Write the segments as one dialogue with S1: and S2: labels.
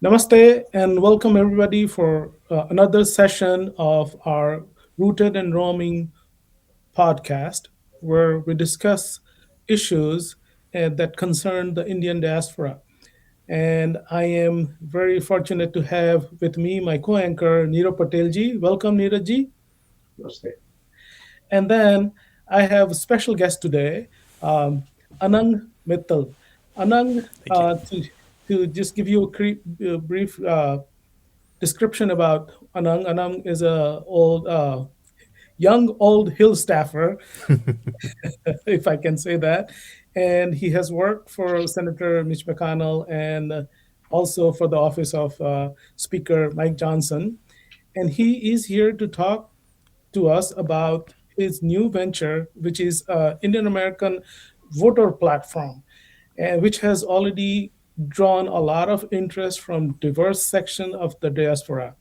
S1: Namaste and welcome everybody for another session of our Rooted and Roaming podcast, where we discuss issues that concern the Indian diaspora. And I am very fortunate to have with me my co-anchor Neera Patelji. Welcome, Neeraji.
S2: Namaste.
S1: And then I have a special guest today, Anang Mittal. Anang,
S3: Thank you.
S1: to just give you a brief description about Anang. Anang is a young old hill staffer, if I can say that, and he has worked for Senator Mitch McConnell and also for the office of Speaker Mike Johnson. And he is here to talk to us about his new venture, which is Indian American voter platform, which has already drawn a lot of interest from diverse section of the diaspora.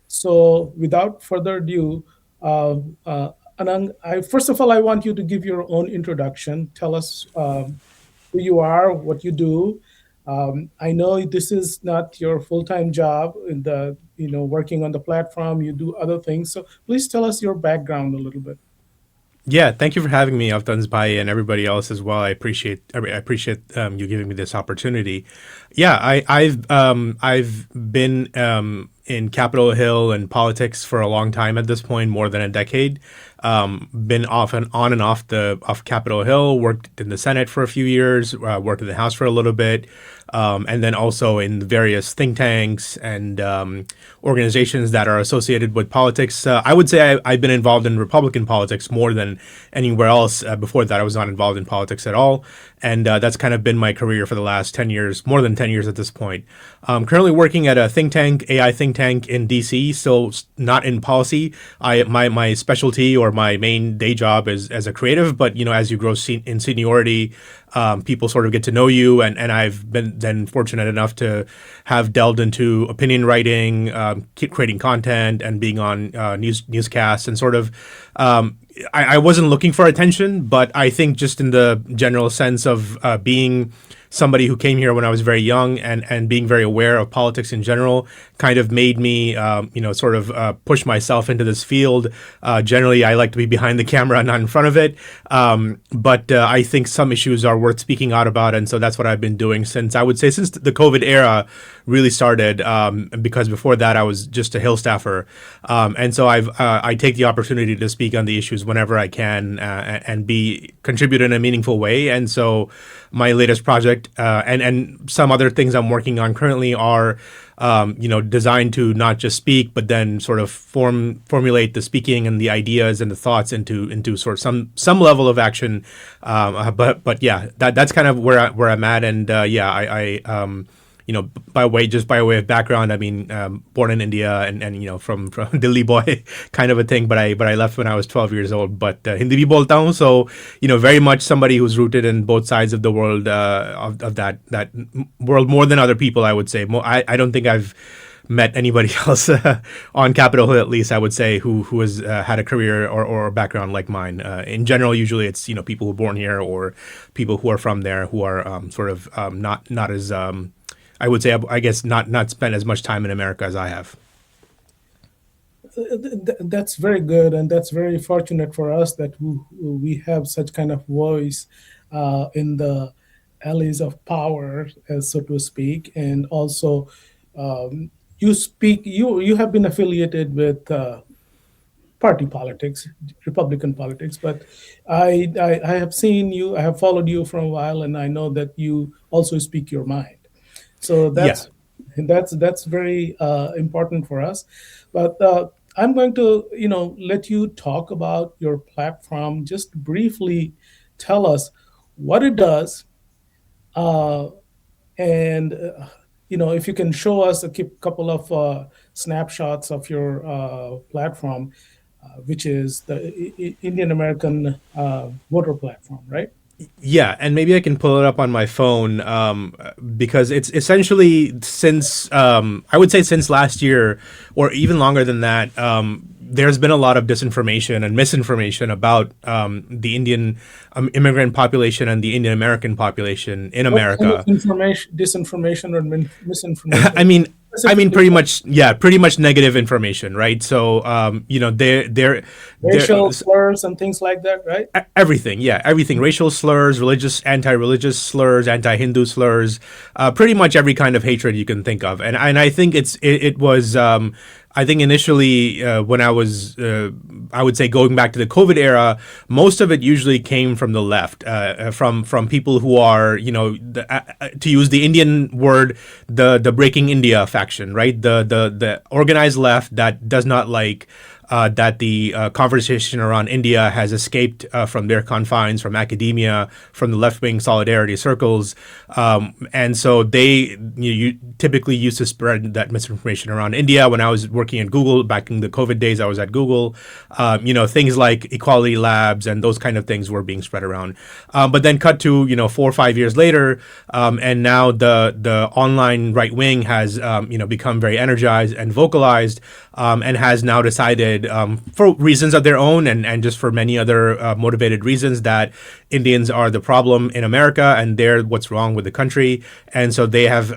S1: So, without further ado, uh, uh, Anang, first of all, I want you to give your own introduction. Tell us who you are, what you do. I know this is not your full-time job in the, working on the platform. You do other things. So, please tell us your background a little bit.
S3: Yeah, thank you for having me, Avtanzbai, and everybody else as well. I appreciate you giving me this opportunity. Yeah, I've been in Capitol Hill and politics for a long time at this point, more than a decade. Been off and on and off Capitol Hill. Worked in the Senate for a few years. Worked in the House for a little bit, and then also in various think tanks and organizations that are associated with politics. I would say I've been involved in Republican politics more than anywhere else. Before that, I was not involved in politics at all, and that's kind of been my career for the last 10 years, more than 10 years at this point. Currently working at a think tank, AI think tank in DC, so not in policy. My specialty or my main day job is as a creative, but as you grow in seniority, people sort of get to know you, and I've been then fortunate enough to have delved into opinion writing, creating content, and being on newscasts, and sort of. I wasn't looking for attention, but I think just in the general sense of being somebody who came here when I was very young, and being very aware of politics in general kind of made me, sort of push myself into this field. Generally, I like to be behind the camera, not in front of it. But I think some issues are worth speaking out about. And so that's what I've been doing since, I would say, since the COVID era really started, because before that, I was just a Hill staffer. And so I take the opportunity to speak on the issues whenever I can, and contribute in a meaningful way. And so my latest project, and some other things I'm working on currently are, designed to not just speak, but then sort of formulate the speaking and the ideas and the thoughts into sort of some level of action. But yeah, that's kind of where I'm at. And yeah, I by way of background, I mean, born in India, and from Delhi boy kind of a thing. But I left when I was 12 years old. But Hindi bhi bolta hu, so very much somebody who's rooted in both sides of the world, of that world more than other people. I would say. I don't think I've met anybody else on Capitol Hill, at least I would say, who has had a career or a background like mine. In general, usually it's people who are born here or people who are from there who are sort of not as I would say, I guess, not spent as much time in America as I have.
S1: That's very good, and that's very fortunate for us that we have such kind of voice in the alleys of power, as so to speak, and also you have been affiliated with party politics, Republican politics, but I have seen you, I have followed you for a while, and I know that you also speak your mind. So
S3: Yeah.
S1: that's very important for us. But I'm going to let you talk about your platform. Just briefly tell us what it does, uh, and if you can show us a couple of snapshots of your platform, which is the Indian American voter platform, right?
S3: Yeah, and maybe I can pull it up on my phone, because it's essentially since, I would say, since last year, or even longer than that. There's been a lot of disinformation and misinformation about the Indian immigrant population and the Indian American population in
S1: What kind of
S3: America.
S1: information, disinformation or misinformation?
S3: I mean, I mean,
S1: specifically
S3: pretty much negative information, right? So, they're
S1: racial slurs and things like that, right?
S3: everything, yeah, everything, racial slurs, anti-religious slurs, anti-Hindu slurs, pretty much every kind of hatred you can think of. And I think it was, I think initially, when I would say going back to the COVID era, most of it usually came from the left, from people who are, to use the Indian word, the Breaking India faction, right? The organized left that does not like that the conversation around India has escaped from their confines, from academia, from the left-wing solidarity circles, and so they you typically used to spread that misinformation around India. When I was working at Google back in the COVID days, I was at Google. Things like equality labs and those kind of things were being spread around. But then cut to 4 or 5 years later, and now the online right wing has become very energized and vocalized, and has now decided, for reasons of their own and just for many other motivated reasons, that Indians are the problem in America and they're what's wrong with the country. And so they have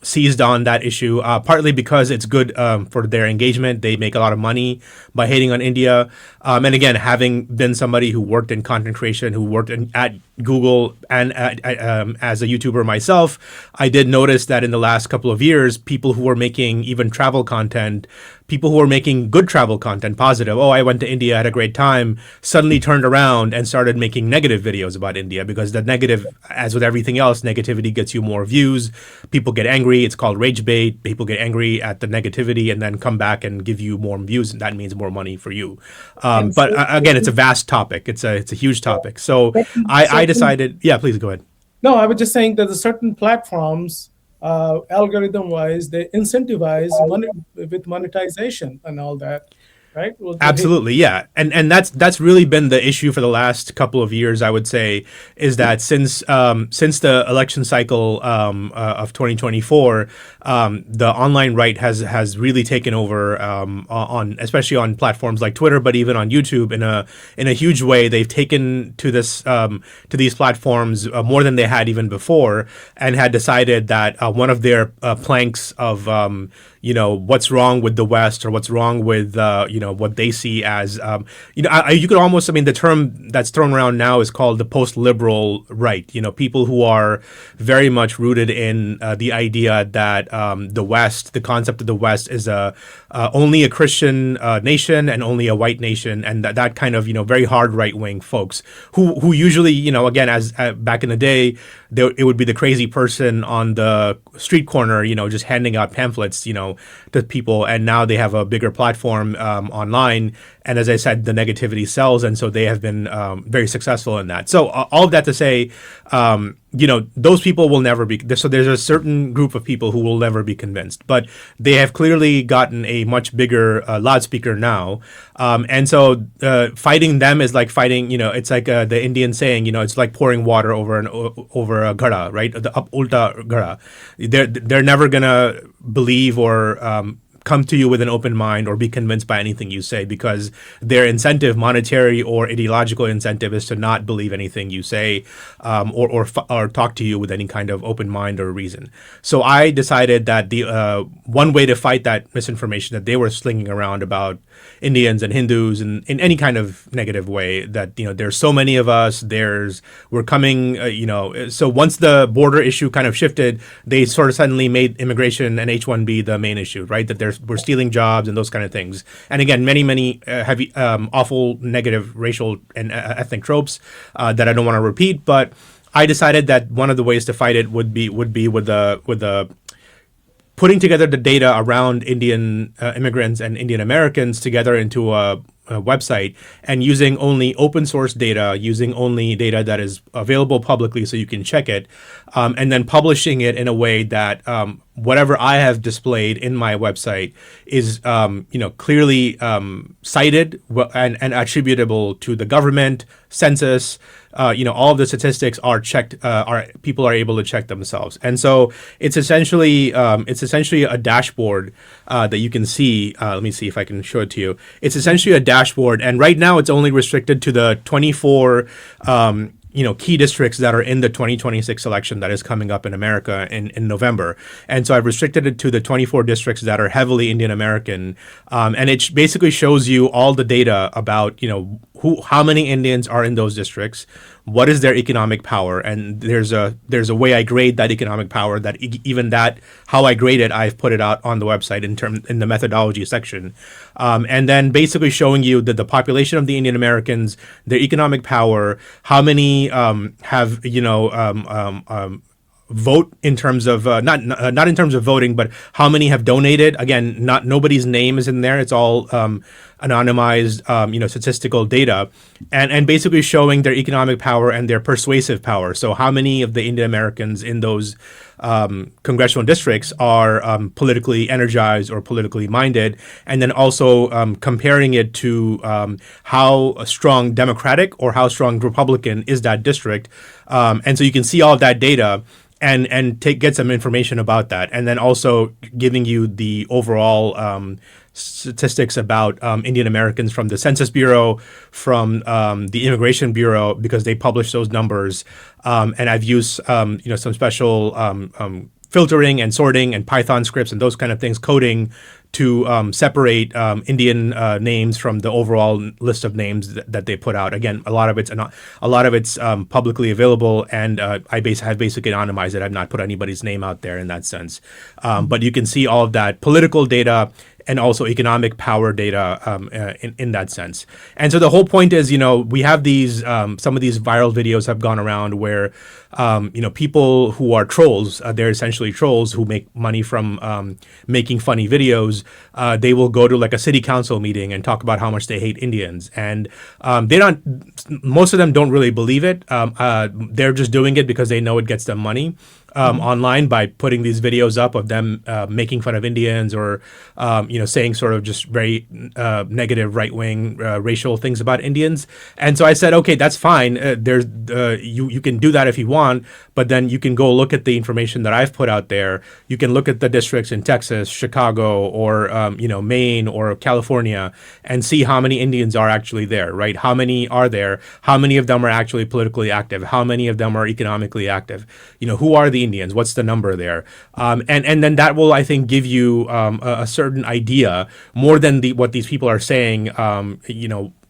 S3: seized on that issue, partly because it's good for their engagement. They make a lot of money by hating on India. And again, having been somebody who worked in content creation, who worked at Google and as a YouTuber myself, I did notice that in the last couple of years, people who were making even travel content, people who were making good travel content, positive, oh, I went to India, had a great time, suddenly turned around and started making negative videos about India, because the negative, as with everything else, negativity gets you more views. People get angry. It's called rage bait. People get angry at the negativity and then come back and give you more views, and that means more money for you.
S1: And
S3: But
S1: so,
S3: again, it's a vast topic. It's a huge topic. So I
S1: certain,
S3: decided, yeah, please go ahead.
S1: no, I was just saying that the certain platforms, algorithm wise, they incentivize money with monetization and all that, right? Well, the hate.
S3: Absolutely, yeah, and that's really been the issue for the last couple of years. I would say is that since the election cycle of 2024, the online right has really taken over, on especially on platforms like Twitter, but even on YouTube in a huge way. They've taken to these platforms more than they had even before, and had decided that one of their planks of what's wrong with the West, or what's wrong with what they see as you could almost, I mean, the term that's thrown around now is called the post-liberal right. People who are very much rooted in the idea that the West, the concept of the West, is only a Christian nation and only a white nation, and that kind of very hard right wing folks who usually again, as back in the day, it would be the crazy person on the street corner just handing out pamphlets to people, and now they have a bigger platform online, and as I said, the negativity sells, and so they have been very successful in that. So all of that to say, those people will never be. So there's a certain group of people who will never be convinced, but they have clearly gotten a much bigger loudspeaker now, and so fighting them is like fighting. It's like the Indian saying. It's like pouring water over a ghada, right? The up ulta ghada. They're never gonna believe or come to you with an open mind or be convinced by anything you say, because their incentive, monetary or ideological incentive, is to not believe anything you say, or talk to you with any kind of open mind or reason. So I decided that the one way to fight that misinformation that they were slinging around about Indians and Hindus and in any kind of negative way, that there's so many of us, we're coming, so once the border issue kind of shifted, they sort of suddenly made immigration and H-1B the main issue, right? That we're stealing jobs and those kind of things. And again, many heavy, awful, negative racial and ethnic tropes that I don't want to repeat. But I decided that one of the ways to fight it would be with the putting together the data around Indian immigrants and Indian Americans together into a website, and using only open source data, using only data that is available publicly so you can check it, and then publishing it in a way that whatever I have displayed in my website is clearly cited and attributable to the government, census. All of the statistics are checked. People are able to check themselves, and so it's essentially a dashboard that you can see. Let me see if I can show it to you. It's essentially a dashboard, and right now it's only restricted to the 24 key districts that are in the 2026 election that is coming up in America in November. And so I've restricted it to the 24 districts that are heavily Indian American. And it basically shows you all the data about, how many Indians are in those districts, what is their economic power, and there's a way I grade that economic power. That even that how I grade it, I've put it out on the website in the methodology section, and then basically showing you that the population of the Indian Americans, their economic power, how many have vote in terms of not in terms of voting, but how many have donated. Again, not nobody's name is in there. It's all anonymized, statistical data, and basically showing their economic power and their persuasive power. So how many of the Indian Americans in those congressional districts are politically energized or politically minded, and then also comparing it to how strong Democratic or how strong Republican is that district, and so you can see all of that data and get some information about that, and then also giving you the overall statistics about Indian Americans from the Census Bureau, from the Immigration Bureau, because they publish those numbers, and I've used some special filtering and sorting and Python scripts and those kind of things, coding to separate Indian names from the overall list of names that they put out. Again, a lot of it's publicly available, and have basically anonymized it. I've not put anybody's name out there in that sense, but you can see all of that political data and also economic power data in that sense. And so the whole point is, we have these some of these viral videos have gone around where people who are trolls, they're essentially trolls who make money from making funny videos. They will go to like a city council meeting and talk about how much they hate Indians, and they don't. Most of them don't really believe it. They're just doing it because they know it gets them money. Online by putting these videos up of them making fun of Indians, or saying sort of just very negative right wing racial things about Indians. And so I said, okay, that's fine. There's you can do that if you want, but then you can go look at the information that I've put out there. You can look at the districts in Texas, Chicago, or Maine or California, and see how many Indians are actually there. Right? How many are there? How many of them are actually politically active? How many of them are economically active? Who are the Indians? What's the number there? And then that will, I think, give you a certain idea more than what these people are saying.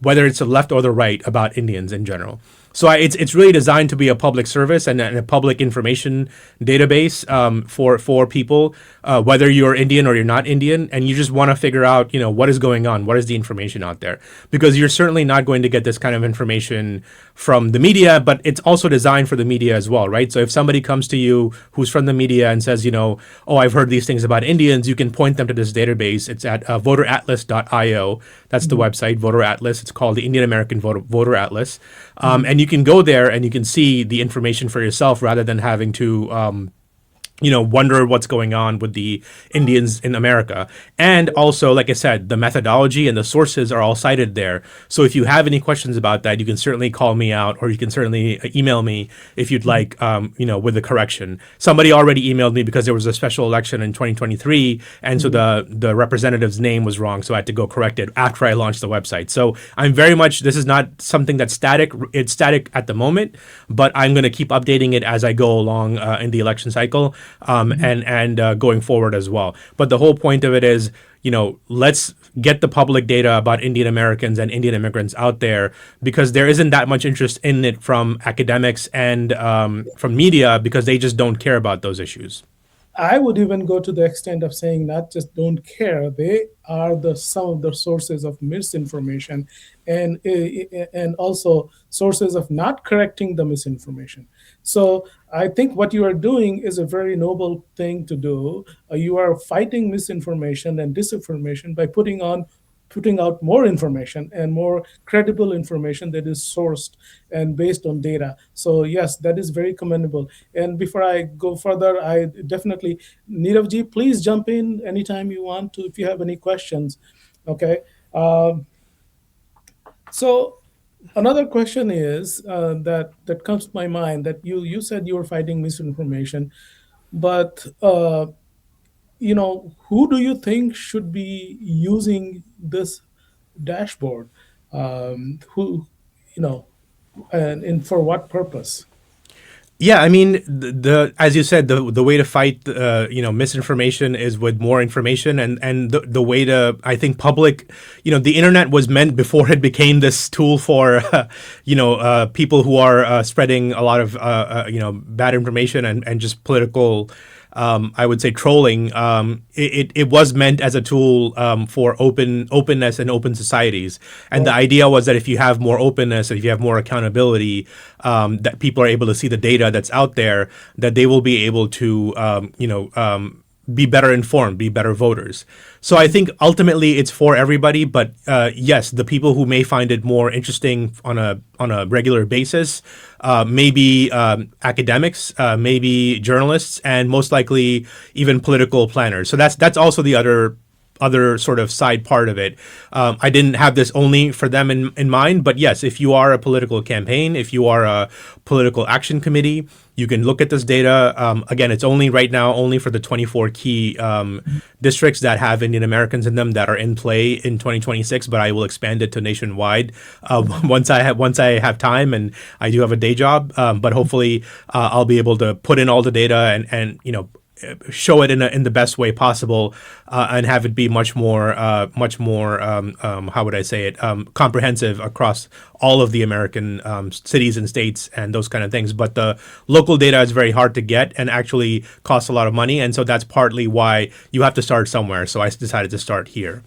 S3: Whether it's the left or the right about Indians in general. So it's really designed to be a public service and a public information database for people, whether you're Indian or you're not Indian, and you just want to figure out what is going on, what is the information out there, because you're certainly not going to get this kind of information from the media, but it's also designed for the media as well, right? So if somebody comes to you who's from the media and says, oh, I've heard these things about Indians, you can point them to this database. It's at voteratlas.io. That's the website, Voter Atlas. It's called the Indian American Voter Atlas. And you can go there and you can see the information for yourself rather than having to wonder what's going on with the Indians in America. And also, like I said, the methodology and the sources are all cited there. So if you have any questions about that, you can certainly call me out, or you can certainly email me if you'd like, with the correction. Somebody already emailed me because there was a special election in 2023, and so the representative's name was wrong, so I had to go correct it after I launched the website. So this is not something that's static. It's static at the moment, but I'm going to keep updating it as I go along in the election cycle. And going forward as well. But the whole point of it is, let's get the public data about Indian Americans and Indian immigrants out there, because there isn't that much interest in it from academics and from media, because they just don't care about those issues.
S1: I would even go to the extent of saying not just don't care, they are some of the sources of misinformation, and also sources of not correcting the misinformation. So I think what you are doing is a very noble thing to do. You are fighting misinformation and disinformation by putting out more information and more credible information that is sourced and based on data. So yes, that is very commendable. And before I go further, I definitely, Neeravji, please jump in anytime you want to if you have any questions. Okay. So another question is that comes to my mind, that you said you were fighting misinformation, but who do you think should be using this dashboard? Who, you know? and for what purpose?
S3: Yeah, I mean, the as you said, the way to fight misinformation is with more information, and the way to, I think, public, the internet was meant before it became this tool for people who are spreading a lot of bad information and just political, I would say, trolling. It was meant as a tool for openness and open societies, and the
S1: Right.
S3: idea was that if you have more openness, if you have more accountability, that people are able to see the data that's out there, that they will be able to be better informed, be better voters. So I think ultimately it's for everybody, but yes, the people who may find it more interesting on a regular basis, maybe academics, maybe journalists, and most likely even political planners. So that's also the other sort of side part of it. I didn't have this only for them in mind, but yes, if you are a political campaign, if you are a political action committee, you can look at this data. Again, it's only right now only for the 24 key districts that have Indian Americans in them that are in play in 2026. But I will expand it to nationwide once I have time, and I do have a day job. But hopefully, I'll be able to put in all the data and show it in the best way possible, and have it be much more how would I say it, comprehensive across all of the American cities and states and those kind of things. But the local data is very hard to get and actually costs a lot of money, and so that's partly why you have to start somewhere. So I decided to start here.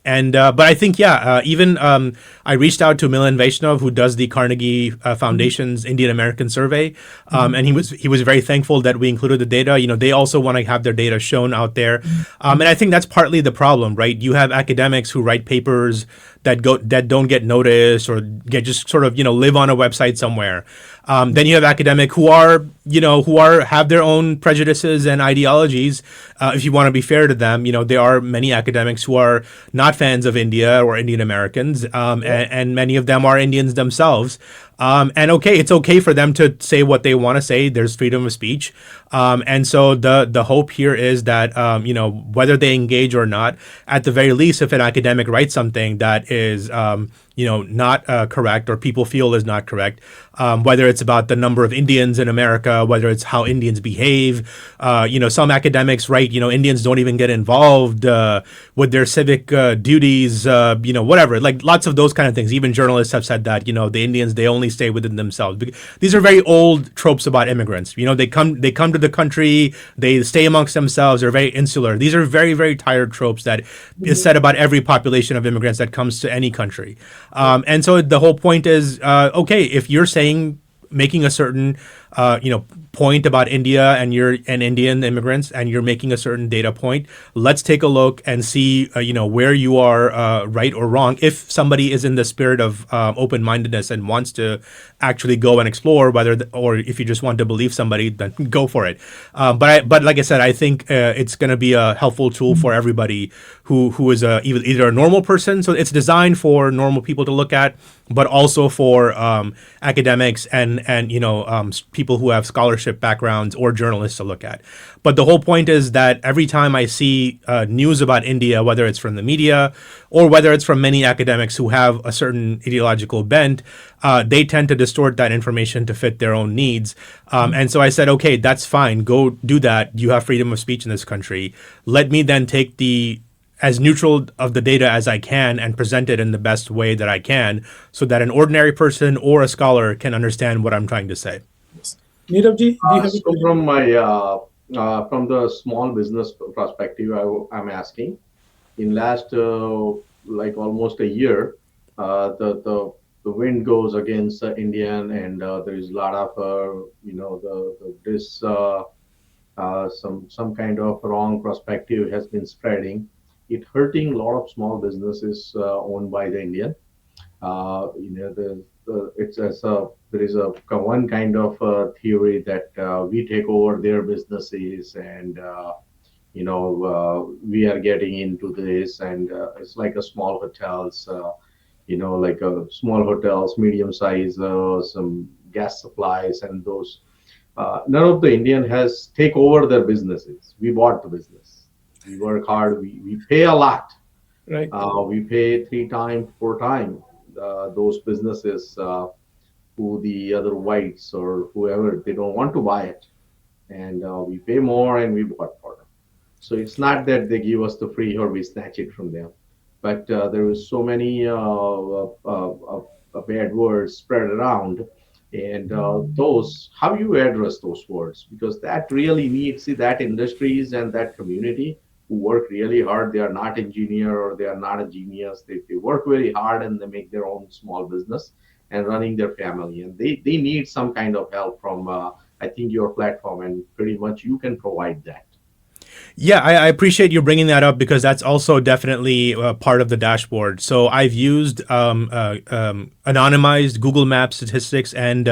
S3: And but I think even I reached out to Milan Vaishnav, who does the Carnegie Foundation's Indian American Survey, and he was very thankful that we included the data. They also want to have their data shown out there, and I think that's partly the problem, right? You have academics who write papers that don't get noticed or get just sort of live on a website somewhere. Then you have academic who have their own prejudices and ideologies. If you want to be fair to them, there are many academics who are not fans of India or Indian Americans, and many of them are Indians themselves. And okay, it's okay for them to say what they want to say. There's freedom of speech, and so the hope here is that whether they engage or not, at the very least, if an academic writes something that is not correct or people feel is not correct, whether it's about the number of Indians in America, whether it's how Indians behave. Some academics write, Indians don't even get involved with their civic duties, whatever, like lots of those kind of things. Even journalists have said that, the Indians, they only stay within themselves. These are very old tropes about immigrants. They come to the country, they stay amongst themselves, they're very insular. These are very, very tired tropes that is said about every population of immigrants that comes to any country. And so the whole point is, okay, if you're saying, making a certain point about India and you're an Indian immigrants and you're making a certain data point, let's take a look and see where you are right or wrong. If somebody is in the spirit of open-mindedness and wants to actually go and explore, or if you just want to believe somebody, then go for it. But like I said, I think it's going to be a helpful tool for everybody who is either a normal person. So it's designed for normal people to look at, but also for academics and people who have scholarship backgrounds or journalists to look at. But the whole point is that every time I see news about India, whether it's from the media or whether it's from many academics who have a certain ideological bent, they tend to distort that information to fit their own needs. And so I said, okay, that's fine. Go do that. You have freedom of speech in this country. Let me then take as neutral of the data as I can and present it in the best way that I can so that an ordinary person or a scholar can understand what I'm trying to say.
S1: Yes. Neeraj, do you have a
S2: So
S1: question?
S2: from the small business perspective, I'm asking. In last like almost a year, the wind goes against Indian, and there is a lot of the this some kind of wrong perspective has been spreading. It hurting a lot of small businesses owned by the Indian. It's as a there is a one kind of theory that we take over their businesses, and we are getting into this, and it's like a small hotels, like a small hotels, medium size, some gas supplies, and those. None of the Indian has take over their businesses. We bought the business. We work hard. We pay a lot.
S1: Right.
S2: We pay 3 times, 4 times those businesses. who the other whites or whoever, they don't want to buy it, and we pay more and we bought for them. So it's not that they give us the free or we snatch it from them, but there is so many bad words spread around, and those, how you address those words, because that really needs, see, that industries and that community who work really hard. They are not engineer or they are not a genius. They work very hard and they make their own small business and running their family, and they need some kind of help from I think your platform, and pretty much you can provide that.
S3: Yeah, I appreciate you bringing that up because that's also definitely part of the dashboard. So I've used anonymized Google Maps statistics, and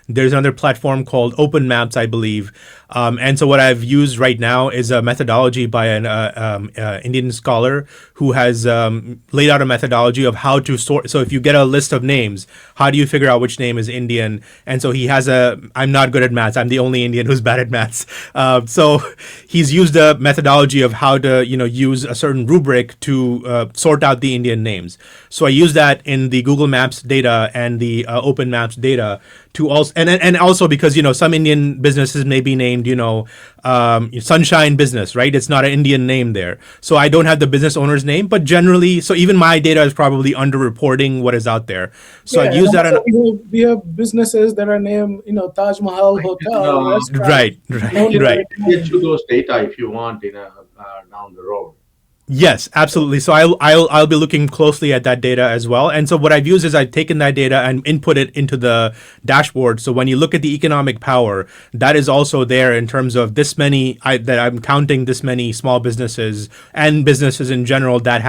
S3: there's another platform called Open Maps, I believe. And so what I've used right now is a methodology by an Indian scholar who has laid out a methodology of how to sort. So if you get a list of names, how do you figure out which name is Indian? And so he has a. I'm not good at maths. I'm the only Indian who's bad at maths. So he's used a methodology of how to use a certain rubric to sort out the Indian names. So I use that in the Google Maps data and the Open Maps data to also, and also because some Indian businesses may be named Sunshine Business, right? It's not an Indian name there, so I don't have the business owner's name. But generally, so even my data is probably underreporting what is out there. So I've
S1: Yeah, and
S3: used that on.
S1: also we have businesses that are named, Taj Mahal
S2: I can
S1: Hotel, restaurant,
S3: Right, right,
S2: I
S1: known
S2: can
S1: for
S3: right.
S1: its
S2: get
S1: name.
S2: you those data if you want in down the road.
S3: Yes, absolutely. So I'll be looking closely at that data as well. And so what I've used is I've taken that data and input it into the dashboard. So when you look at the economic power, that is also there in terms of this many that I'm counting this many small businesses and businesses in general that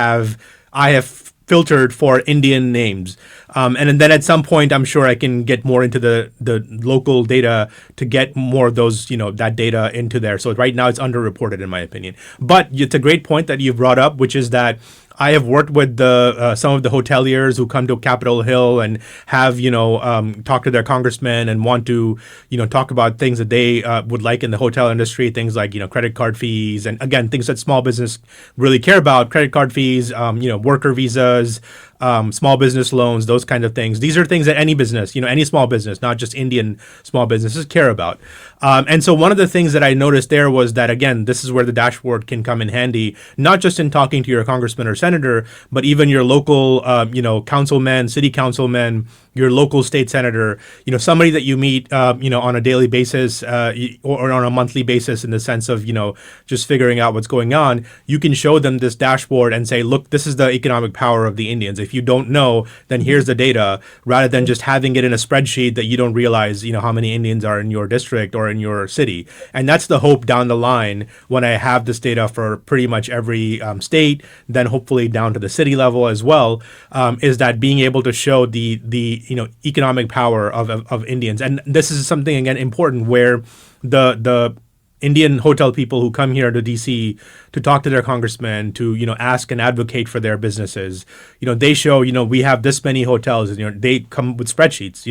S3: I have filtered for Indian names. And then at some point, I'm sure I can get more into the local data to get more of those, that data into there. So right now it's underreported in my opinion. But it's a great point that you brought up, which is that I have worked with the some of the hoteliers who come to Capitol Hill and have talk to their congressmen and want to talk about things that they would like in the hotel industry, things like credit card fees, and again things that small business really care about: credit card fees, worker visas, small business loans, those kind of things. These are things that any business, any small business, not just Indian small businesses, care about. And so one of the things that I noticed there was that, again, this is where the dashboard can come in handy, not just in talking to your congressman or senator, but even your local, councilman, city councilman, your local state senator, somebody that you meet, on a daily basis or on a monthly basis in the sense of, just figuring out what's going on. You can show them this dashboard and say, look, this is the economic power of the Indians. If you don't know, then here's the data, rather than just having it in a spreadsheet that you don't realize, how many Indians are in your district or in your city. And that's the hope down the line when I have this data for pretty much every state, then hopefully down to the city level as well, is that being able to show the economic power of Indians. And this is something again important where the Indian hotel people who come here to DC to talk to their congressmen, to ask and advocate for their businesses, they show, we have this many hotels in your. They come with spreadsheets.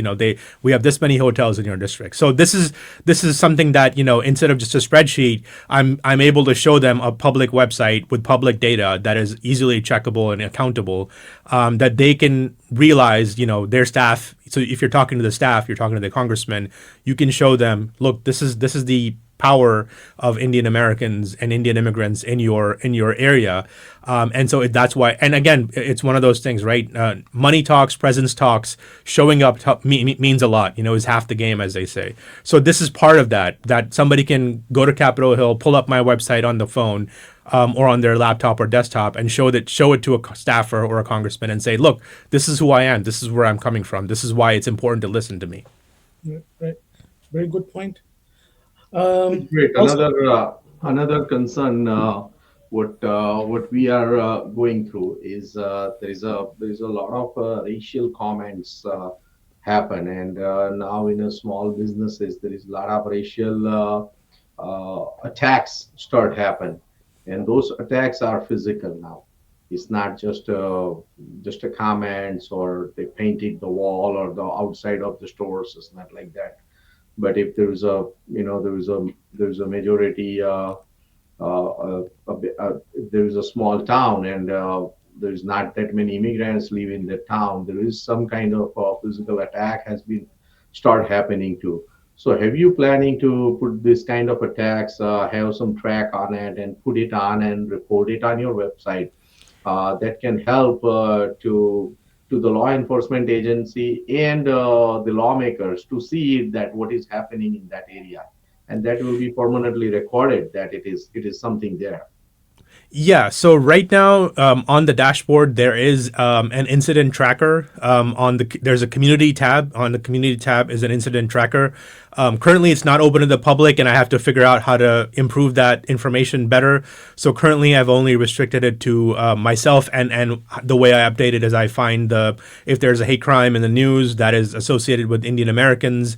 S3: We have this many hotels in your district. So this is something that instead of just a spreadsheet, I'm able to show them a public website with public data that is easily checkable and accountable, that they can realize their staff. So if you're talking to the staff, you're talking to the congressman, you can show them, look, this is the power of Indian Americans and Indian immigrants in your area, and so that's why. And again, it's one of those things, right? Money talks, presence talks. Showing up means a lot. Is half the game, as they say. So this is part of that. That somebody can go to Capitol Hill, pull up my website on the phone. Or on their laptop or desktop, and show it to a staffer or a congressman and say, "Look, this is who I am. This is where I'm coming from. This is why it's important to listen to me."
S1: Yeah, right. Very good point. Um,
S2: Great.
S1: Also,
S2: Another concern, what we are going through is there is a lot of racial comments happen, and now in a small businesses there is a lot of racial attacks start happen, and those attacks are physical now. It's not just a comments, or they painted the wall or the outside of the stores. It's not like that. But if there's a there's a majority if there is a small town, and there's not that many immigrants live in the town, there is some kind of physical attack has been start happening too. So have you planning to put this kind of attacks, have some track on it and put it on and report it on your website? That can help to the law enforcement agency and the lawmakers to see that what is happening in that area, and that will be permanently recorded that it is something there.
S3: Yeah, so right now on the dashboard there is an incident tracker. There's a community tab. On the community tab is an incident tracker. Currently, it's not open to the public, and I have to figure out how to improve that information better. So currently, I've only restricted it to myself, and the way I update it is I find if there's a hate crime in the news that is associated with Indian Americans,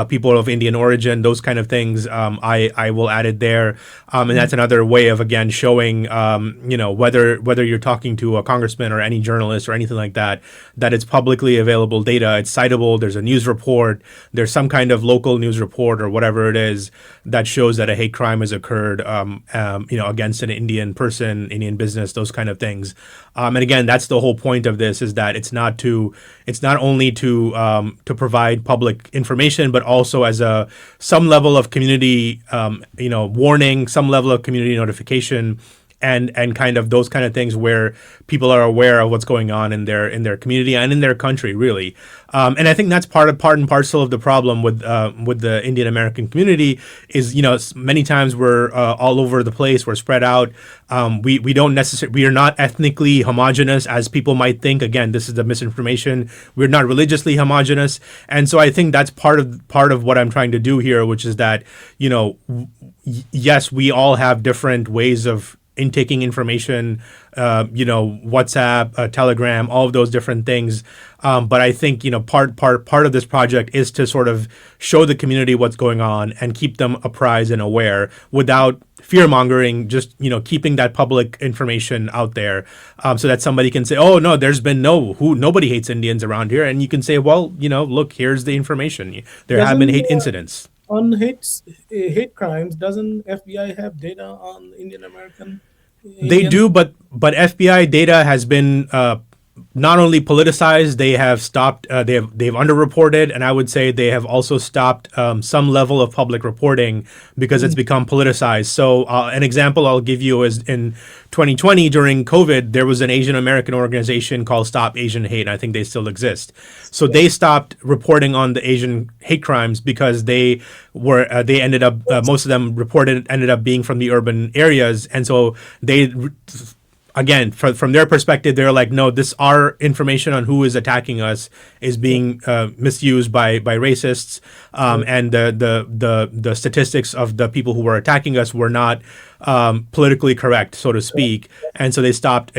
S3: people of Indian origin, those kind of things, I will add it there, and that's another way of again showing whether you're talking to a congressman or any journalist or anything like that, that it's publicly available data, it's citable. There's a news report, there's some kind of local news report or whatever it is that shows that a hate crime has occurred, against an Indian person, Indian business, those kind of things. And again, that's the whole point of this, is that it's not only to provide public information, but also as some level of community, warning, some level of community notification, and kind of those kind of things where people are aware of what's going on in their community and in their country, really. And I think that's part and parcel of the problem with the Indian American community is, many times we're all over the place, we're spread out. We are not ethnically homogenous as people might think. Again, this is the misinformation. We're not religiously homogenous, and so I think that's part of what I'm trying to do here, which is that yes, we all have different ways of intaking information, WhatsApp, Telegram, all of those different things. But I think, part of this project is to sort of show the community what's going on and keep them apprised and aware without fear mongering, just, keeping that public information out there, so that somebody can say, oh, no, there's been nobody hates Indians around here. And you can say, well, look, here's the information. There have been hate incidents.
S1: On hate crimes, doesn't FBI have data on Indian American?
S3: They do, but FBI data has been not only politicized, they have stopped. They've underreported, and I would say they have also stopped some level of public reporting because it's become politicized. So an example I'll give you is in 2020 during COVID, there was an Asian American organization called Stop Asian Hate, and I think they still exist. So they stopped reporting on the Asian hate crimes because they ended up most of them ended up being from the urban areas, and so they. Again, from their perspective, they're like, no, our information on who is attacking us is being misused by racists, and the statistics of the people who were attacking us were not politically correct, so to speak, and so they stopped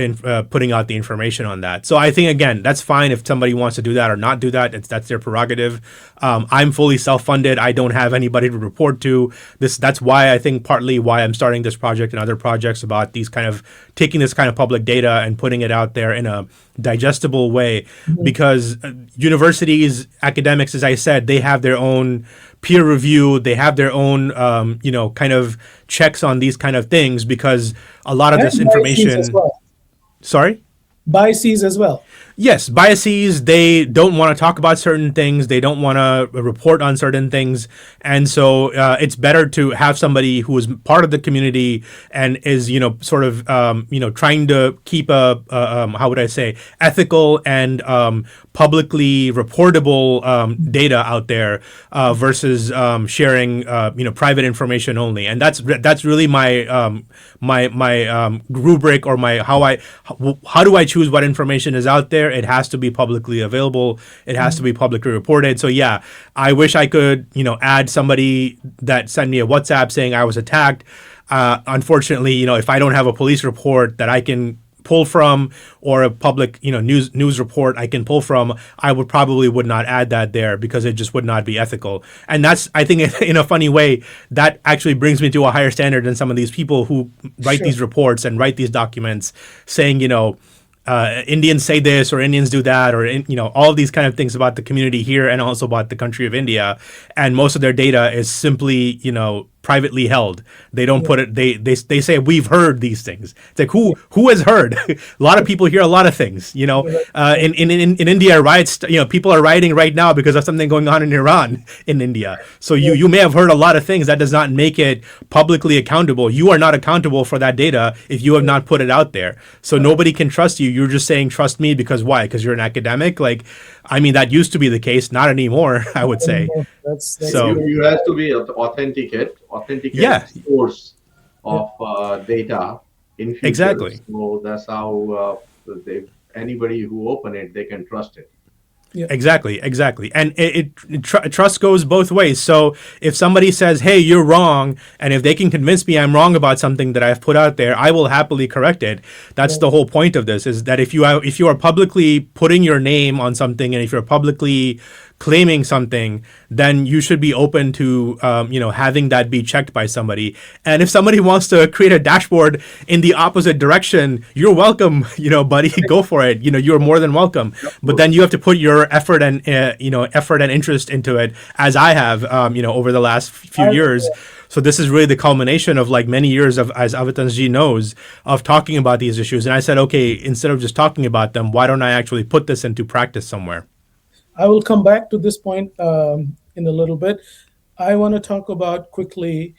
S3: putting out the information on that. So I think, again, that's fine if somebody wants to do that or not do that. That's their prerogative. I'm fully self-funded. I don't have anybody to report to. That's why I think partly why I'm starting this project and other projects about taking this kind of public data and putting it out there in a digestible way, because universities, academics, as I said, they have their own peer review, they have their own kind of checks on these kind of things, because a lot of this information sorry
S1: biases as well.
S3: Yes, biases. They don't want to talk about certain things. They don't want to report on certain things. And so it's better to have somebody who is part of the community and is, sort of, trying to keep how would I say, ethical and publicly reportable data out there versus sharing, private information only. And that's really my my rubric, or how do I choose what information is out there? It has to be publicly available. It has to be publicly reported. So yeah, I wish I could, add somebody that sent me a WhatsApp saying I was attacked. Unfortunately, if I don't have a police report that I can pull from, or a public, news report I can pull from, I would not add that there, because it just would not be ethical. And that's, I think, in a funny way, that actually brings me to a higher standard than some of these people who write these reports and write these documents saying, Indians say this or Indians do that, or all of these kind of things about the community here and also about the country of India, and most of their data is simply privately held. They don't
S1: Yeah.
S3: put it. They say we've heard these things. It's like who has heard? A lot of people hear a lot of things.
S1: Right. Right.
S3: In India, riots. People are rioting right now because of something going on in Iran in India. So
S1: Yeah.
S3: you may have heard a lot of things. That does not make it publicly accountable. You are not accountable for that data if you have not put it out there. So nobody can trust you. You're just saying trust me because why? Because you're an academic. Like, I mean, that used to be the case. Not anymore. I would say.
S1: That's
S3: So
S1: good.
S2: You have to be authenticate
S3: yeah,
S2: source
S1: Yeah.
S2: of data in future.
S3: exactly.
S2: So that's how anybody who open it, they can trust it.
S1: Yeah.
S3: Exactly. And trust goes both ways. So if somebody says, "Hey, you're wrong," and if they can convince me I'm wrong about something that I've put out there, I will happily correct it. That's
S1: Yeah.
S3: the whole point of this: is that if you are publicly putting your name on something, and if you're publicly claiming something, then you should be open to having that be checked by somebody. And if somebody wants to create a dashboard in the opposite direction, you're welcome, buddy, go for it. You're more than welcome. But then you have to put your effort and effort and interest into it, as I have, over the last few years. So this is really the culmination of like many years of, as Avatanji knows, of talking about these issues. And I said, okay, instead of just talking about them, why don't I actually put this into practice somewhere?
S1: I will come back to this point in a little bit. I want to talk about quickly,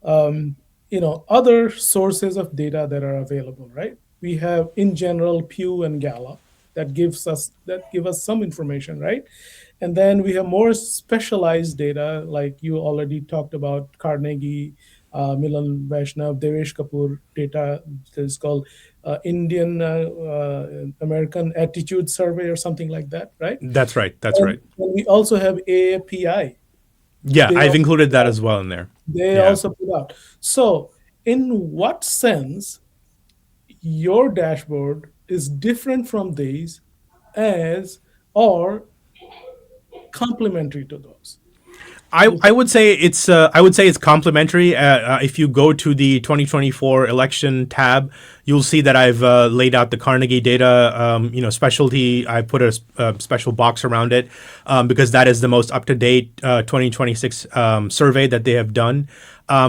S1: other sources of data that are available. Right? We have, in general, Pew and Gallup that give us some information, right? And then we have more specialized data, like you already talked about Carnegie, Milan Vaishnav, Devesh Kapoor data that is called Indian American Attitude Survey or something like that, right?
S3: That's right. That's
S1: And
S3: right.
S1: we also have AAPI.
S3: Yeah,
S1: They
S3: I've
S1: also
S3: included
S1: put
S3: that
S1: out.
S3: as well in there.
S1: They
S3: Yeah.
S1: also put out. So, in what sense your dashboard is different from these, as or complementary to those?
S3: I would say it's complementary. If you go to the 2024 election tab, you'll see that I've laid out the Carnegie data, specialty. I put a special box around it because that is the most up to date 2026 survey that they have done.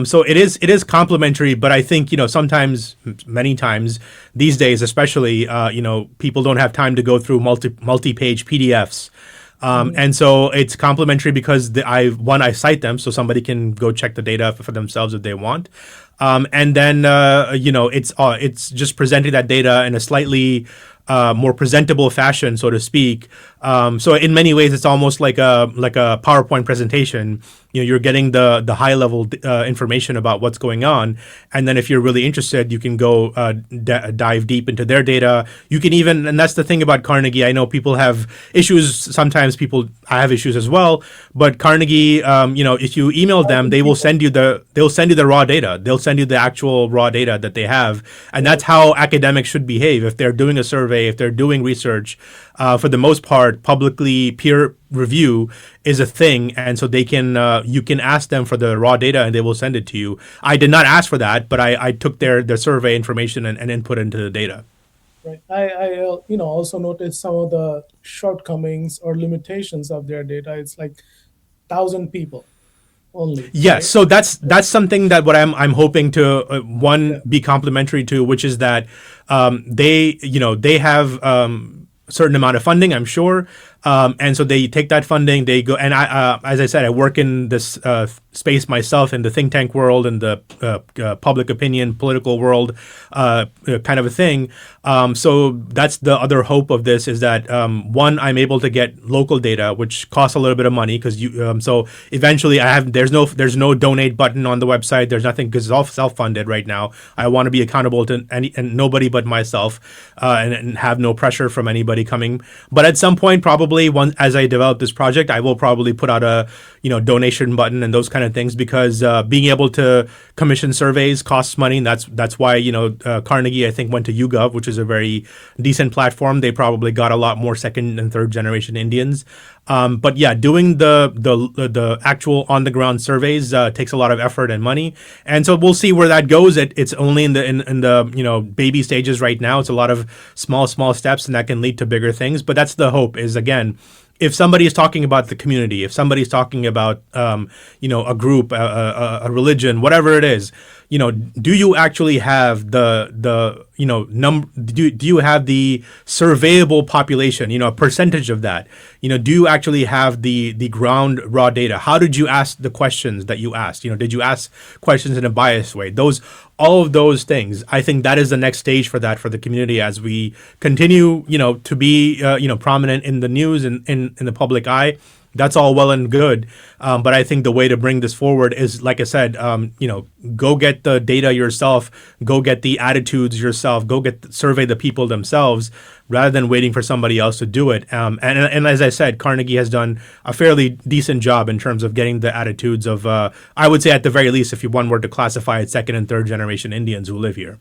S3: So it is complementary, but I think sometimes, many times these days, especially people don't have time to go through multi page PDFs.
S1: Mhm.
S3: And so it's complementary because I cite them so somebody can go check the data for themselves if they want. And then it's just presenting that data in a slightly more presentable fashion, so to speak. So in many ways, it's almost like a PowerPoint presentation. You're getting the high level information about what's going on, and then if you're really interested, you can go dive deep into their data. You can even, and that's the thing about Carnegie. I know people have issues. Sometimes I have issues as well. But Carnegie, if you email them, they'll send you the raw data. They'll send you the actual raw data that they have, and that's how academics should behave. If they're doing a survey, if they're doing research, for the most part, publicly peer review is a thing, and so they can you can ask them for the raw data and they will send it to you. I did not ask for that, but I took their survey information and input into the data.
S1: Right. I also noticed some of the shortcomings or limitations of their data. It's like 1,000 people only,
S3: Yes,
S1: right?
S3: so that's something that what I'm hoping to
S1: Yeah.
S3: one be complementary to, which is that they have a certain amount of funding, I'm sure, and so they take that funding, they go, and I as I said, I work in this space myself in the think tank world and the public opinion political world, kind of a thing. So that's the other hope of this is that one, I'm able to get local data, which costs a little bit of money because so eventually there's no donate button on the website. There's nothing because it's all self-funded right now. I want to be accountable to and nobody but myself, and have no pressure from anybody coming. But at some point, probably as I develop this project, I will probably put out a donation button and those kind of things because being able to commission surveys costs money. And that's why Carnegie, I think, went to YouGov, which is a very decent platform. They probably got a lot more second and third generation Indians. But yeah, doing the actual on the ground surveys takes a lot of effort and money, and so we'll see where that goes. It's only in the baby stages right now. It's a lot of small steps, and that can lead to bigger things. But that's the hope. Is again, if somebody is talking about the community, if somebody's talking about a group, a religion, whatever it is, do you actually have the do you have the surveyable population, a percentage of that? Do you actually have the ground raw data? How did you ask the questions that you asked? Did you ask questions in a biased way? All of those things, I think that is the next stage for that, for the community, as we continue, to be, prominent in the news and in the public eye. That's all well and good, but I think the way to bring this forward is, like I said, go get the data yourself, go get the attitudes yourself, survey the people themselves, rather than waiting for somebody else to do it. And as I said, Carnegie has done a fairly decent job in terms of getting the attitudes of, I would say at the very least, if one were to classify it, second and third generation Indians who live here.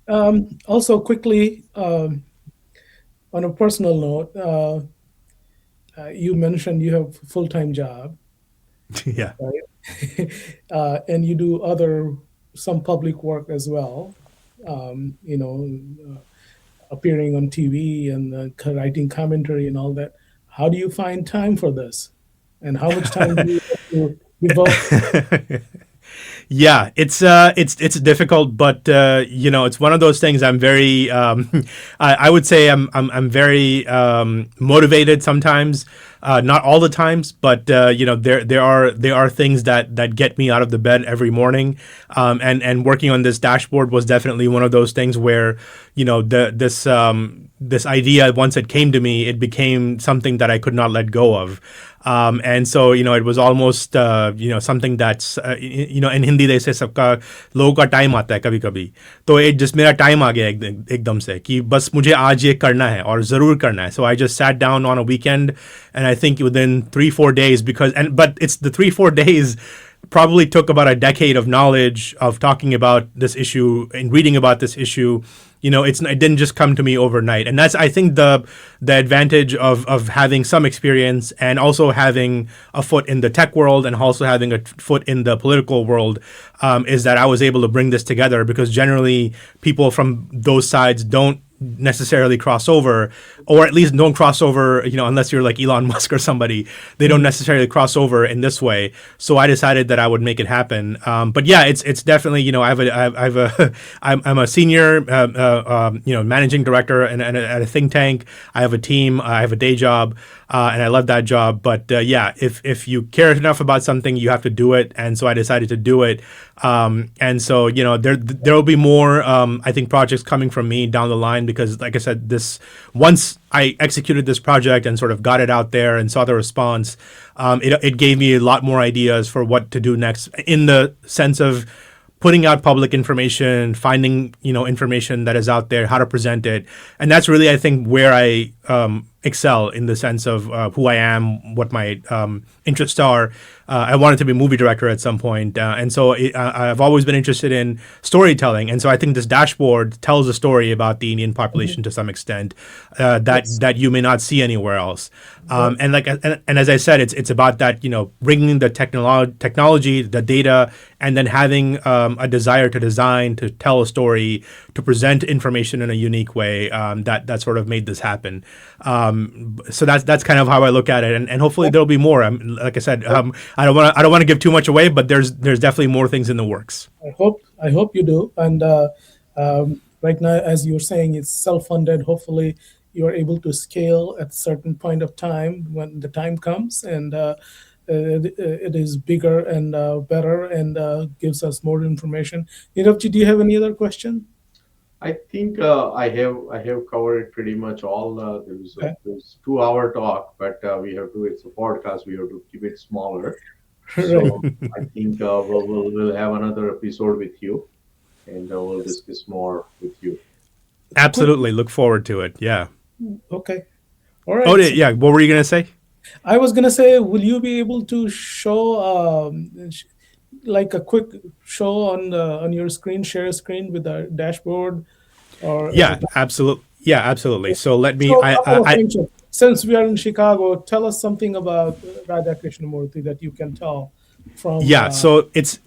S1: Also, quickly, on a personal note, you mentioned you have a full-time job,
S3: Yeah.
S1: right? And you do some public work as well, appearing on TV and writing commentary and all that. How do you find time for this? And how much time do you have to devote?
S3: Yeah, it's difficult, but it's one of those things. I'm very, I would say I'm very motivated sometimes, not all the times, but there are things that get me out of the bed every morning, and working on this dashboard was definitely one of those things where this idea, once it came to me, it became something that I could not let go of. And so, it was almost, something that's, in Hindi they say सबका लोगों का time आता है कभी कभी, तो it just मेरा time आ गया एकदम से कि बस मुझे आज ये करना है और ज़रूर करना है. So I just sat down on a weekend, and I think within 3-4 days, but it's the 3-4 days probably took about a decade of knowledge of talking about this issue and reading about this issue. It didn't just come to me overnight, and that's, I think, the advantage of having some experience and also having a foot in the tech world and also having a foot in the political world, is that I was able to bring this together, because generally people from those sides don't necessarily cross over, or at least don't cross over, unless you're like Elon Musk or somebody. They don't necessarily cross over in this way. So I decided that I would make it happen. But yeah, it's definitely, I'm a senior, managing director at a think tank. I have a team. I have a day job, and I love that job. But yeah, if you care enough about something, you have to do it. And so I decided to do it. And so, there will be more, I think, projects coming from me down the line, because, like I said, once I executed this project and sort of got it out there and saw the response, it gave me a lot more ideas for what to do next, in the sense of putting out public information, finding, information that is out there, how to present it. And that's really, I think, where I excel, in the sense of who I am, what my interests are. I wanted to be a movie director at some point, and so I've always been interested in storytelling. And so I think this dashboard tells a story about the Indian population to some extent, that you may not see anywhere else. And as I said, it's about that, bringing the technology, the data, and then having a desire to design, to tell a story, to present information in a unique way, that sort of made this happen. So that's kind of how I look at it, and hopefully there'll be more. Like I said, I don't want to give too much away, but there's definitely more things in the works.
S1: I hope you do. And right now, as you're saying, it's self-funded. Hopefully, you're able to scale at a certain point of time when the time comes, and it is bigger and better, and gives us more information. Nirav, do you have any other question?
S2: I think I have covered pretty much all. There's 2-hour talk, but it's a podcast. We have to keep it smaller.
S1: Right.
S2: So I think we'll have another episode with you, and we'll discuss more with you.
S3: Absolutely, look forward to it. Yeah.
S1: Okay. All right.
S3: Oh yeah. What were you gonna say?
S1: I was gonna say, will you be able to show like a quick show on your screen, share a screen with the dashboard, or
S3: Yeah, absolutely. Yeah, absolutely. So let me.
S1: So a couple of things. Since we are in Chicago, tell us something about Radha Krishnamurti that you can tell from
S3: Yeah, so it's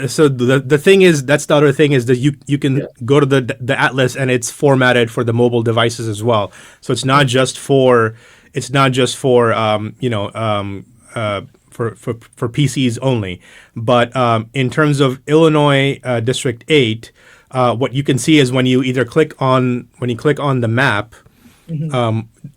S3: so the thing is, that's the other thing, is that you can
S2: Yeah.
S3: go to the atlas, and it's formatted for the mobile devices as well. So it's not just for for PCs only. But in terms of Illinois District 8, what you can see is when you click on the map,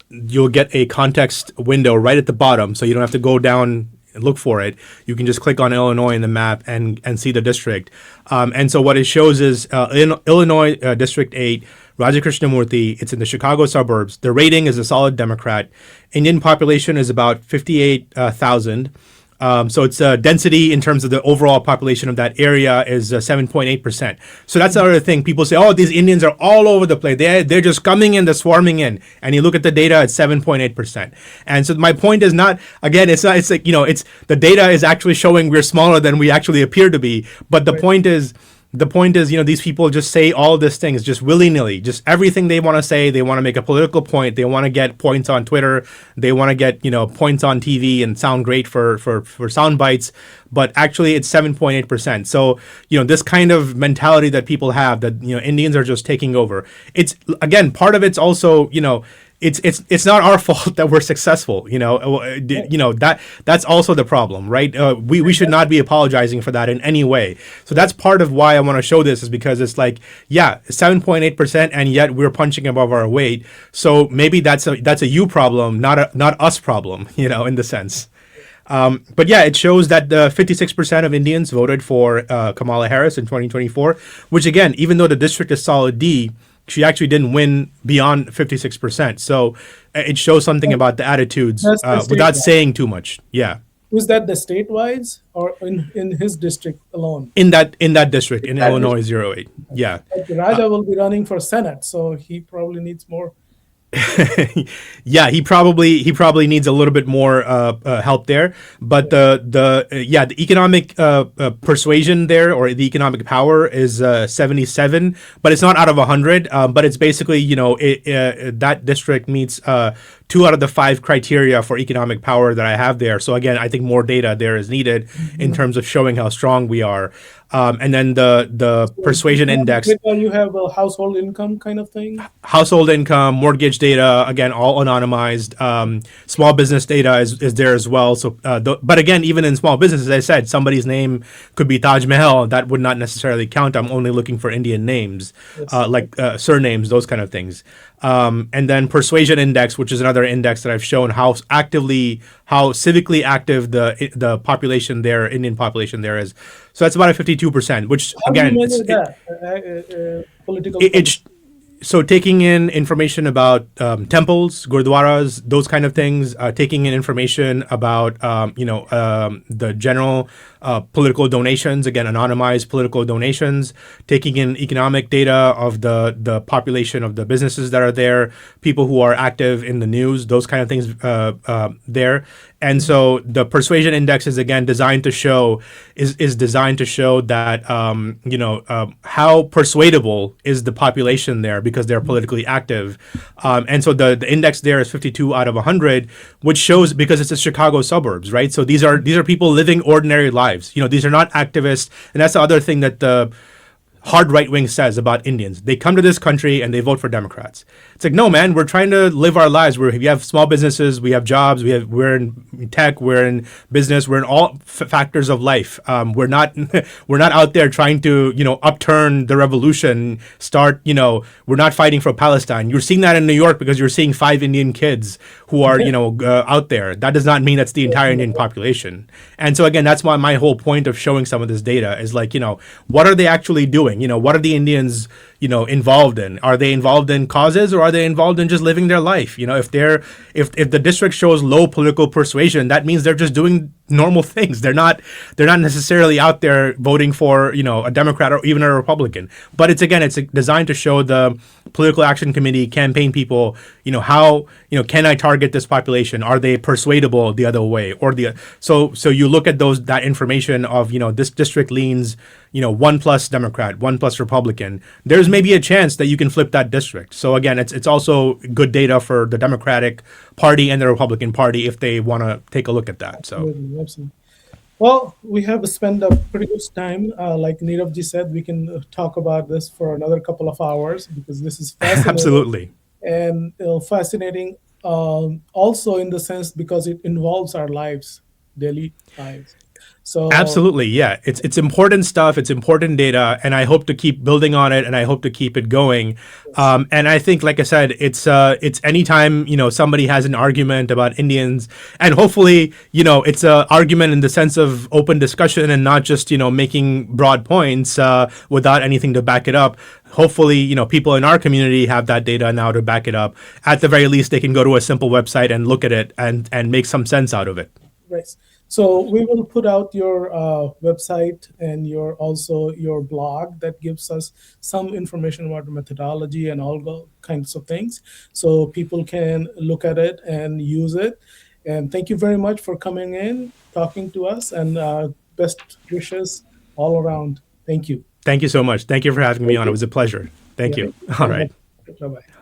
S3: you'll get a context window right at the bottom, so you don't have to go down and look for it. You can just click on Illinois in the map and see the district. And so what it shows is in Illinois District 8, Raja Krishnamurthy, it's in the Chicago suburbs. The rating is a solid Democrat. Indian population is about 58,000. So its density in terms of the overall population of that area is 7.8%. So that's the other thing. People say, oh, these Indians are all over the place. They're just coming in, they're swarming in. And you look at the data, it's 7.8%. And so my point is not, again, it's like, it's the data is actually showing we're smaller than we actually appear to be. But the point is, these people just say all these things just willy-nilly, just everything they want to say. They want to make a political point. They want to get points on Twitter. They want to get, points on TV and sound great for sound bites. But actually it's 7.8%. So, this kind of mentality that people have, that, Indians are just taking over. It's, again, part of it's also, it's not our fault that we're successful. That's also the problem, right? We should not be apologizing for that in any way. So that's part of why I want to show this, is because it's like, yeah, 7.8%, and yet we're punching above our weight. So maybe that's a you problem, not us problem, in the sense. But yeah, it shows that 56% of Indians voted for Kamala Harris in 2024, which, again, even though the district is solid D, she actually didn't win beyond 56%. So it shows something about the attitudes without saying too much. Yeah.
S1: Was that the statewide or in his district alone?
S3: In that district, in Illinois 08. Yeah.
S1: But Raja will be running for Senate, so he probably needs more.
S3: Yeah, he probably needs a little bit more help there. But the economic persuasion there, or the economic power, is 77, but it's not out of 100. But it's basically, that district meets 2 out of the 5 criteria for economic power that I have there. So again, I think more data there is needed in terms of showing how strong we are. And then the persuasion index.
S1: You have a household income kind of thing?
S3: Household income, mortgage data, again, all anonymized. Small business data is there as well. So, but again, even in small business, as I said, somebody's name could be Taj Mahal. That would not necessarily count. I'm only looking for Indian names, like surnames, those kind of things. And then persuasion index, which is another index that I've shown how civically active the population there, Indian population there is. So that's about a 52%, which again,
S1: political.
S3: So taking in information about temples, gurdwaras, those kind of things, taking in information about the general political donations, again, anonymized political donations, taking in economic data of the population of the businesses that are there, people who are active in the news, those kind of things there. And so the persuasion index is, again, designed to show that how persuadable is the population there, because they're politically active. And so the index there is 52 out of 100, which shows, because it's the Chicago suburbs, right? So these are people living ordinary lives. These are not activists. And that's the other thing that the hard right wing says about Indians. They come to this country and they vote for Democrats. It's like, no, man, we're trying to live our lives. We have small businesses, we have jobs, we're in tech, we're in business, we're in all factors of life. We're not out there trying to upturn the revolution. We're not fighting for Palestine. You're seeing that in New York because you're seeing 5 Indian kids who are out there. That does not mean that's the entire Indian population. And so again, that's why my whole point of showing some of this data is like, what are they actually doing? What are the Indians involved in? Are they involved in causes, or are they involved in just living their life? If the district shows low political persuasion, that means they're just doing normal things. They're not necessarily out there voting for a Democrat or even a Republican. But it's designed to show the political action committee, campaign people, how can I target this population? Are they persuadable the other way, or so you look at that information of this district leans 1+ Democrat, 1+ Republican. There's maybe a chance that you can flip that district. So again, it's also good data for the Democratic Party and the Republican Party if they want to take a look at that. So
S1: Absolutely. Well, we have spent a pretty good time. Like Neeraj ji said, we can talk about this for another couple of hours because this is fascinating
S3: Absolutely.
S1: and fascinating also in the sense because it involves our lives, daily lives. So
S3: Absolutely, yeah. It's important stuff. It's important data, and I hope to keep building on it, and I hope to keep it going.
S1: yes,
S3: And I think, like I said, it's anytime somebody has an argument about Indians, and hopefully it's a argument in the sense of open discussion and not just making broad points without anything to back it up. Hopefully, people in our community have that data now to back it up. At the very least, they can go to a simple website and look at it and make some sense out of it.
S1: right. So we will put out your website and your also your blog that gives us some information about the methodology and all kinds of things, so people can look at it and use it. And thank you very much for coming in, talking to us, and best wishes all around. Thank you.
S3: Thank you so much. Thank you for having me
S2: Thank
S3: on. It
S2: you.
S3: was a pleasure. Thank
S1: Yeah.
S3: you.
S2: Thank you.
S3: All
S1: And
S3: right.
S1: bye bye.